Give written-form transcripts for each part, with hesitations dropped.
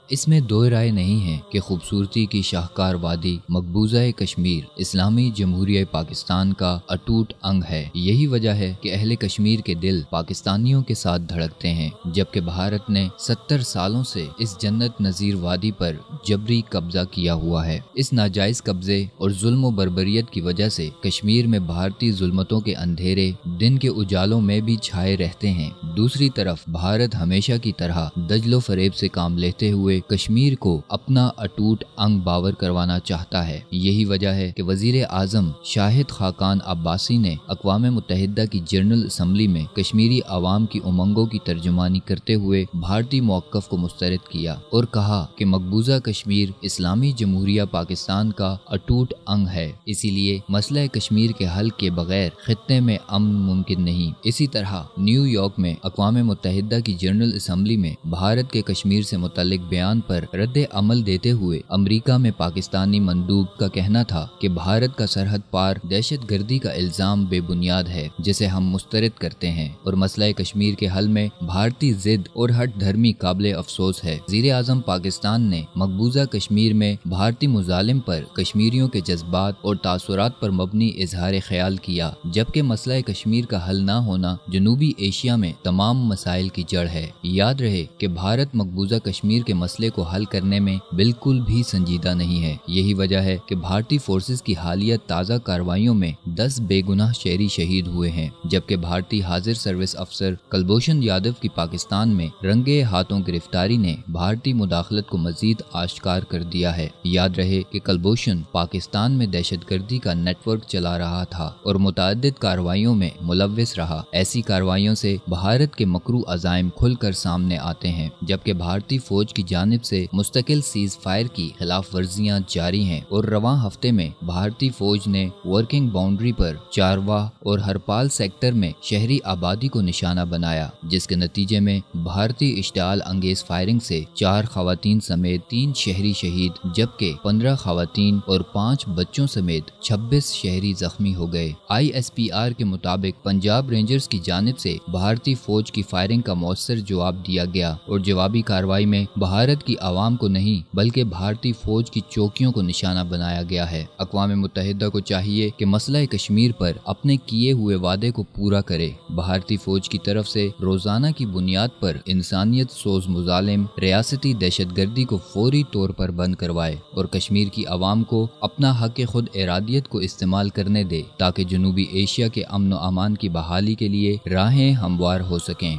اس میں دو رائے نہیں ہے کہ خوبصورتی کی شاہکار وادی مقبوضہ کشمیر اسلامی جمہوریہ پاکستان کا اٹوٹ انگ ہے۔ یہی وجہ ہے کہ اہل کشمیر کے دل پاکستانیوں کے ساتھ دھڑکتے ہیں، جبکہ بھارت نے 70 سالوں سے اس جنت نظیر وادی پر جبری قبضہ کیا ہوا ہے۔ اس ناجائز قبضے اور ظلم و بربریت کی وجہ سے کشمیر میں بھارتی ظلمتوں کے اندھیرے دن کے اجالوں میں بھی چھائے رہتے ہیں۔ دوسری طرف بھارت ہمیشہ کی طرح دجل و فریب سے کام لیتے ہوئے کشمیر کو اپنا اٹوٹ انگ باور کروانا چاہتا ہے۔ یہی وجہ ہے کہ وزیر اعظم شاہد خاقان عباسی نے اقوام متحدہ کی جنرل اسمبلی میں کشمیری عوام کی امنگوں کی ترجمانی کرتے ہوئے بھارتی موقف کو مسترد کیا اور کہا کہ مقبوضہ کشمیر اسلامی جمہوریہ پاکستان کا اٹوٹ انگ ہے، اسی لیے مسئلہ کشمیر کے حل کے بغیر خطے میں امن ممکن نہیں۔ اسی طرح نیو یارک میں اقوام متحدہ کی جنرل اسمبلی میں بھارت کے کشمیر سے متعلق بیان پر رد عمل دیتے ہوئے امریکہ میں پاکستانی مندوب کا کہنا تھا کہ بھارت کا سرحد پار دہشت گردی کا الزام بے بنیاد ہے، جسے ہم مسترد کرتے ہیں، اور مسئلہ کشمیر کے حل میں بھارتی ضد اور ہٹ دھرمی قابل افسوس ہے۔ وزیر اعظم پاکستان نے مقبوضہ کشمیر میں بھارتی مظالم پر کشمیریوں کے جذبات اور تاثرات پر مبنی اظہار خیال کیا، جبکہ مسئلہ کشمیر کا حل نہ ہونا جنوبی ایشیا میں تمام مسائل کی جڑ ہے۔ یاد رہے کہ بھارت مقبوضہ کشمیر کے مسئلے کو حل کرنے میں بالکل بھی سنجیدہ نہیں ہے۔ یہی وجہ ہے کہ بھارتی فورسز کی حالیہ تازہ کارروائیوں میں 10 بے گناہ شہری شہید ہوئے ہیں، جبکہ بھارتی حاضر سروس افسر کلبھوشن یادو کی پاکستان میں رنگے ہاتھوں گرفتاری نے بھارتی مداخلت کو مزید آشکار کر دیا ہے۔ یاد رہے کہ کلبھوشن پاکستان میں دہشت گردی کا نیٹ ورک چلا رہا تھا اور متعدد کارروائیوں میں ملوث رہا۔ ایسی کارروائیوں سے بھارت کے مکروہ عزائم کھل کر سامنے آتے ہیں، جبکہ بھارتی فوج کی جانب سے مستقل سیز فائر کی خلاف ورزیاں جاری ہیں، اور رواں ہفتے میں بھارتی فوج نے ورکنگ باؤنڈری پر چارواہ اور ہرپال سیکٹر میں شہری آبادی کو نشانہ بنایا، جس کے نتیجے میں بھارتی اشتعال انگیز فائرنگ سے 4 خواتین سمیت 3 شہری شہید، جبکہ 15 خواتین اور 5 بچوں سمیت 26 شہری زخمی ہو گئے۔ ISPR کے مطابق پنجاب رینجرز کی جانب سے بھارتی فوج کی فائرنگ کا مؤثر جواب دیا گیا، اور جوابی کارروائی میں بھارت کی عوام کو نہیں بلکہ بھارتی فوج کی چوکیوں کو نشانہ بنایا گیا ہے۔ اقوام متحدہ کو چاہیے کہ مسئلہ کشمیر پر اپنے کیے ہوئے وعدے کو پورا کرے۔ بھارتی فوج کی طرف سے روزانہ کی بنیاد پر انسانیت سوز مظالم ریاستی دہشت گردی کو فوری طور پر بند کروائے، اور کشمیر کی عوام کو اپنا حق خود ارادیت کو استعمال کرنے دے، تاکہ جنوبی ایشیا کے امن و امان کی بحالی کے لیے راہیں ہموار ہو سکیں۔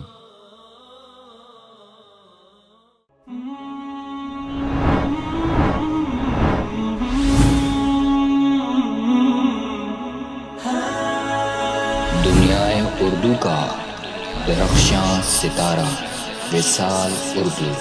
دنیائے اردو کا درخشاں ستارہ وصال اردو۔